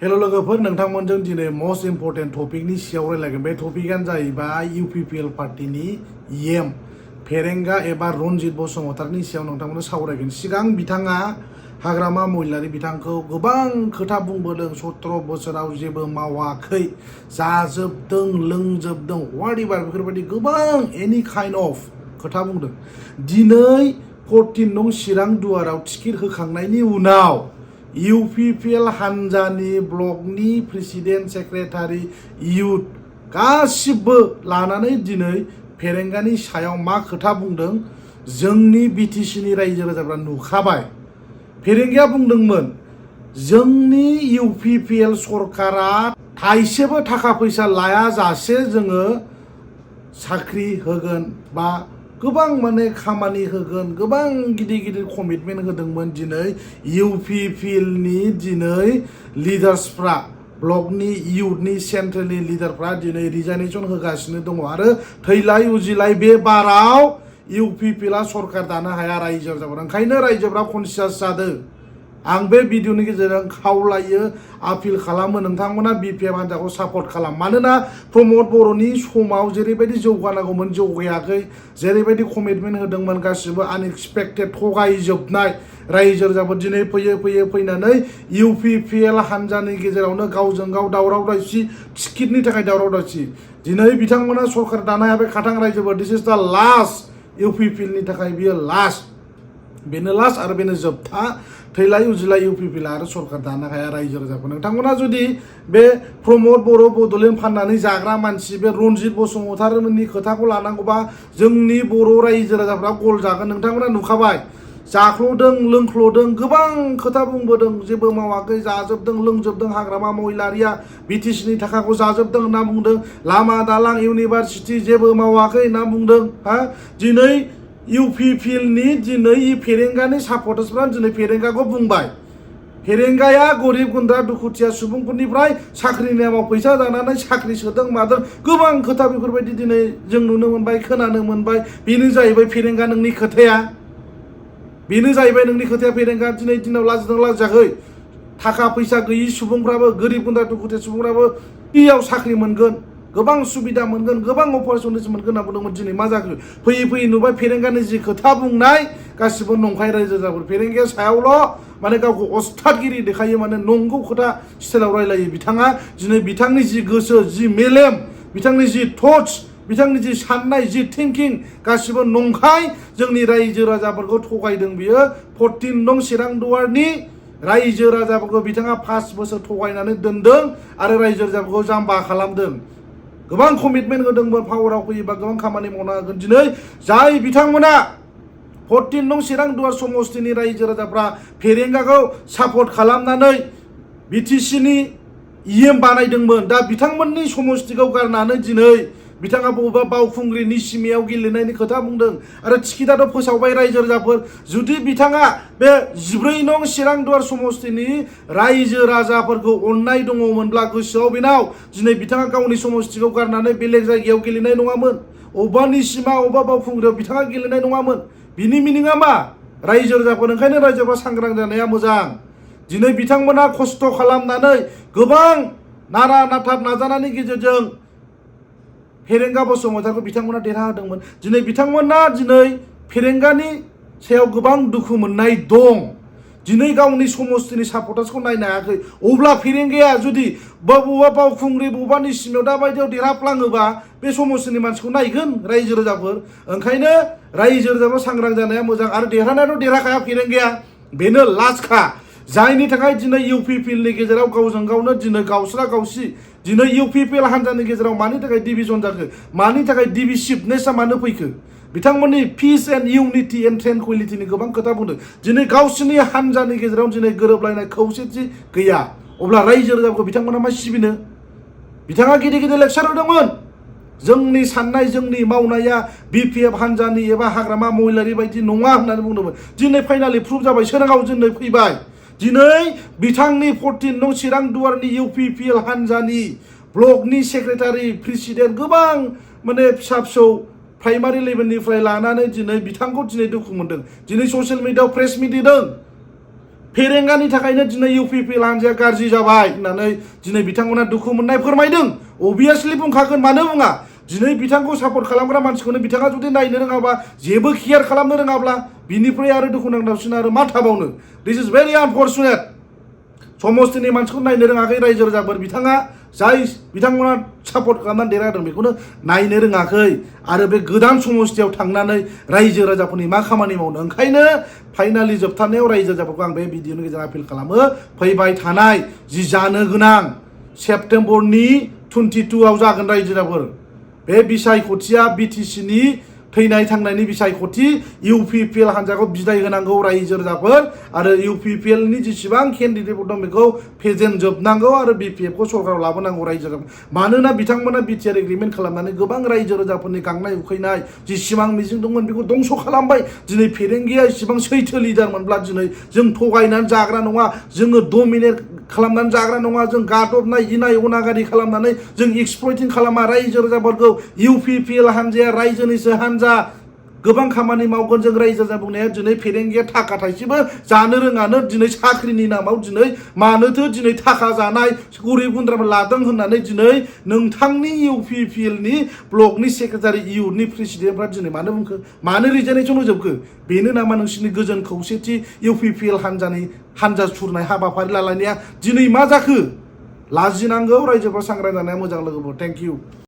Hello लोगोफोर नोंथांमोनजों दिनै most important टपिकनि सायाव रायलायगोन। बे टपिकआनो जाहैबाय इउपिपिएल पार्टीनि एम फेरेंगा एबा रनजित बसुमतारीनि सायाव नोंथांमोननो सावरायगोन। सिगां बिथाङा हाग्रामा महिलारी बिथांखौ गोबां खोथा बुंबोदों। 17 बोसोराव जेबो मावाखै, जाजोबदों, लोंजोबदों, वाटएभार बेफोरबायदि गोबां एनि काइन्ड अफ खोथा बुंदों। दिनै 14 नं चिरां दुवाराव टिकेट होखांनायनि उनाव इउपिपिएल हानजानि ब्लकनि प्रेसिडेन्ट सेक्रेटारि इउथ गासिबो लानानै दिनै फेरेंगानि सायाव मा खोथा बुंदों जोंनि बिटिसिनि रायजो राजाफ्रा नुखाबाय। फेरेंगाया बुंदोंमोन जोंनि इउपिपिएल सरकारा थाइसेबो थाखा फैसा लायाजासे जोङो साख्रि होगोन बा गोबां खामानि होगोन, गोबां गिदिर गिदिर कमिटमेन्ट होदोंमोन। दिनै इउपिपिएलनि दिनै लिडार्सफ्रा, ब्लकनि इउथनि सेन्ट्रेलनि लिडारफ्रा दिनै रिजाइनेसन होगासिनो दङ आरो थैलाय उजिलाय बे बाराव इउपिपिएलआ सरकार दानो हाया रायजो राजाफोरा। ओंखायनो रायजोफ्रा कनसियास जादों। आं बे भिडिअनि गेजेरजों खावलायो, आपिल खालामो नोंथांमोना बिपिएफ हान्जाखौ सापर्ट खालाम। मानोना प्रमद बर'नि समाव जेरैबायदि जौगानांगौमोन जौगायाखै, जेरैबायदि कमिटमेन्ट होदोंमोन गासिबो आनएक्सपेक्टेड थगायजोबनाय रायजो राजाफोर दिनै फैयै फैनानै इउपिपिएल हान्जानि गेजेरावनो गावजों गाव दावराव दावसि, टिकेटनि थाखाय दावराव दावसि। दिनै बिथांमोना सरकार दानो हायाखै खाथां रायजोफोर। दिस इज द लास्ट इउपिपिएलनि थाखाय बियो लास्ट, बेनो लास्ट आरो बेनो जोबथा। थैलाय उजिलाय इउपिपिएल आरो सरकार दानो हाया रायजो राजाफोर। नोंथांमोना जुदि बे प्रमद बर' बड'लेण्ड फाननानै जाग्रा मानसि बे रनजित बसुमतारीनि खोथाखौ लानांगौबा जोंनि बर' रायजो राजाफ्रा गल जागोन। नोंथांमोना नुखाबाय, जाख्ल'दों, लोंख्ल'दों, गोबां खोथा बुंबोदों, जेबो मावाखै, जाजोबदों, लोंजोबदों। हाग्रामा महिलारिया बिटिसिनि थाखाखौ जाजोबदों होनना बुंदों। लामा दालां इउनिभारसिटि जेबो मावाखै होनना बुंदों। दिनै इउपिपिएलनि दिनै फेरेंगानि सापर्टार्सफ्रा दिनै फेरेंगाखौ बुंबाय। फेरेंगाया गरिब गुन्द्रा दुखुथिया सुबुंफोरनिफ्राय साख्रिनि नामाव फैसा जानानै साख्रि सोदों मादों, गोबां खोथा बेफोरबायदि दिनै जों नुनो मोनबाय, खोनानो मोनबाय। बेनो जाहैबाय फेरेंगा नोंनि खोथाया, बेनो जाहैबाय नोंनि खोथाया। फेरेंगा दिनै दिनाव लाजिदों लाजियाखै? थाखा फैसा गैयि सुबुंफ्राबो, गोरिब गुन्द्रा दुखुथिया सुबुंफ्राबो फ्रियाव साख्रि मोनगोन, गोबां सुबिदा मोनगोन, गोबां अपरचुनिटि मोनगोन होनना बुंदोंमोन। दिनै मा जाखो? फैयै नुबाय फेरेंगानि जि खोथा बुंनाय गासिबो नंखाय रायजो राजाफोर। फेरेंगाया सायावल' गावखौ अस्थादगिरि देखायो, नंगौ खोथा स्टाइलाव रायलायो बिथाङा। दिनै बिथांनि जि गोसो, जि मेलेम, बिथांनि जि थट्स, बिथांनि जि साननाय, जि थिंकिं गासिबो नंखाय जोंनि रायजो राजाफोरखौ थगायदों बियो। 14 नं चिरां दुवारनि रायजो राजाफोरखौ बिथाङा 5 बोसोर थगायनानै दोनदों आरो रायजो राजाफोरखौ जाम्बा खालामदों। गोबां कमिटमेन्ट होदोंमोन, पावाराव फैयोबा गोबां खामानि मावनो हागोन। दिनै जाय बिथांमोना 14 नं चिरां दुवार समस्तिनि रायजो राजाफ्रा फेरेंगाखौ सापर्ट खालामनानै बिटिसिनि इएम बानायदोंमोन, दा बिथांमोननि समस्तिखौ गारनानै दिनै बिथाङा बबेबा बावखुंग्रिनि सिमायाव गेलेनायनि खोथा बुंदों आरो टिकेटआथ' फोसावबाय रायजो राजाफोर। जुदि बिथाङा बे 14 नं चिरां दुवार समस्तिनि रायजो राजाफोरखौ अननाय दङमोनब्ला गोसोआव बेनाव, दिनै बिथाङा गावनि समस्तिखौ गारनानै बेलेग जायगायाव गेलेनाय नङामोन। अबेबा निसिमा, अबेबा बावखुंग्रियाव बिथाङा गेलेनाय नङामोन। बिनि मिनिङा मा? रायजो राजाफोर, ओंखायनो रायजोफ्रा सांग्रां जानाया मोजां। दिनै बिथांमोना खस्थ' खालामनानै गोबां नारा नाथा नाजानायनि गेजेरजों फेरेंगा बसुमतारीखौ बिथांमोना देरहाहोदोंमोन। दिनै बिथांमोना दिनै फेरेंगानि सायाव गोबां दुखु मोननाय दं। दिनै गावनि समस्तिनि सापर्टार्सखौ नायनो हायाखै। अब्ला फेरेंगाया जुदि बबेबा बावखुंग्रि, बबेबा निसिमायाव दाबायदियाव देरहाफ्लाङोबा बे समस्तिनि मानसिखौ नायगोन रायजो राजाफोर। ओंखायनो रायजो राजाफ्रा सांग्रां जानाया मोजां। आरो देरहानायाथ' देरहाखाया फेरेंगाया, बेनो लास्टखा। जायनि थाखाय दिनै इउपिपिएलनि गेजेराव गावजों गावनो दिनै गावस्रा गावसि। दिनै इउपिपिएल हान्जानि गेजेराव मानि थाखाय डिभिजन जाखो, मानि थाखाय डिभिसिभनेसआ मानो फैखो? बिथांमोननि पिस एन्ड इउनिटि एन्ड ट्रेनकुइलिटिनि गोबां खोथा बुंदों। दिनै गावसोरनि हान्जानि गेजेराव दिनै गोरोबलायनाय खौसेथि गैया। अब्ला रायजो राजाखौ बिथांमोना मा सिबिनो? बिथाङा गिदिर गिदिर लेक्सार होदोंमोन। जोंनि साननाय, जोंनि मावनाया बिपिएफ हान्जानि एबा हाग्रामा महिलारी बायदि नङा होननानै बुंदोंमोन। दिनै फाइनालि प्रुभ जाबाय, सोराङाव दिनै फैबाय। दिनै बिथांनि 14 नं चिरां दुवारनि इउपिपिएल हान्जानि ब्लकनि सेक्रेटारि, प्रेसिडेन्ट, गोबां फिसा फिसौ प्राइमारि लेभेलनिफ्राय लानानै दिनै बिथांखौ दिनै दुखु मोनदों। दिनै ससियेल मिडियायाव प्रेस मिट होदों। फेरेंगानि थाखायनो दिनै इउपिपिएल हान्जाया गाज्रि जाबाय होननानै दिनै बिथांमोना दुखु मोननाय फोरमायदों। अबियासलि बुंखागोन, मानो बुङा? दिनै बिथांखौ सापर्ट खालामग्रा मानसिखौनो बिथाङा जुदि नायनो रोङाबा, जेबो केयार खालामनो रोङाब्ला, बिनिफ्राय आरो दुखुनांथावसिन आरो मा थाबावनो? दिस इज भेरि आनफर्चुनेट। समस्तिनि मानसिखौ नायनो रोङाखै रायजो राजाफोर, बिथाङा जाय बिथांमोना सापर्ट खालामनानै देरहादों बेखौनो नायनो रोङाखै आरो बे गोदान समस्तियाव थांनानै रायजो राजाफोरनि मा खामानि मावनो। ओंखायनो फाइनालि जोबथारनायाव रायजो राजाफोरखौ आं बे भिडिअनि गेजेरजों आपिल खालामो, फैबाय थानाय जि जानो गोनां सेप्तेम्बरनि 22आव जागोन रायजो राजाफोर, बे बिसायख'थिया बिटिसिनि थैनाय थांनायनि बिसायख'थि, इउपिपिएल हान्जाखौ बिदाय होनांगौ रायजो राजाफोर आरो इउपिपिएलनि जेसेबां केन्डिडेटफोर दं बेखौ फेजेनजोबनांगौ आरो बिपिएफखौ सरकाराव लाबोनांगौ रायजो राजाफोर। मानोना बिथांमोना बिटिआर एग्रिमेन्ट खालामनानै गोबां रायजो राजाफोरनि गांनाय उखैनाय जेसेबां मिजिं दंमोन बेखौ दंस' खालामबाय। दिनै फेरेंगिया इसेबां सैथो लिडारमोनब्ला दिनै जों थगायनानै जाग्रा नङा, जोङो डमिनेट खालामनानै जाग्रा नङा, जों गादबनाय इनाय अनागारि खालामनानै जों एक्सप्लयटिं खालामा रायजो राजाफोरखौ। इउपिपिएल हान्जाया रायजोनिसो हान्जा, गोबां खामानि मावगोन जों रायजो राजा बुंनाया। दिनै फेरेंगिया थाखा थाइसेबो जानो रोङानो, दिनै साख्रिनि नामाव दिनै मानोथो दिनै थाखा जानाय गरिब गुन्द्राफोर लादों होननानै दिनै नोंथांनि इउपिपिएलनि ब्लकनि सेक्रेटारि इयुथनि प्रेसिडेन्टफ्रा दिनै मानो बुंखो, मानो रिजाइनेसन होजोबखो? बेनो नामा नोंसिनि गोजोन खौसेथि इउपिपिएल हान्जा सुरनाय हाबाफारि लालायनाया दिनै मा जाखो? लाजिनांगौ, रायजोफ्रा सांग्रां जानाया मोजां लोगोफोर। Thank you.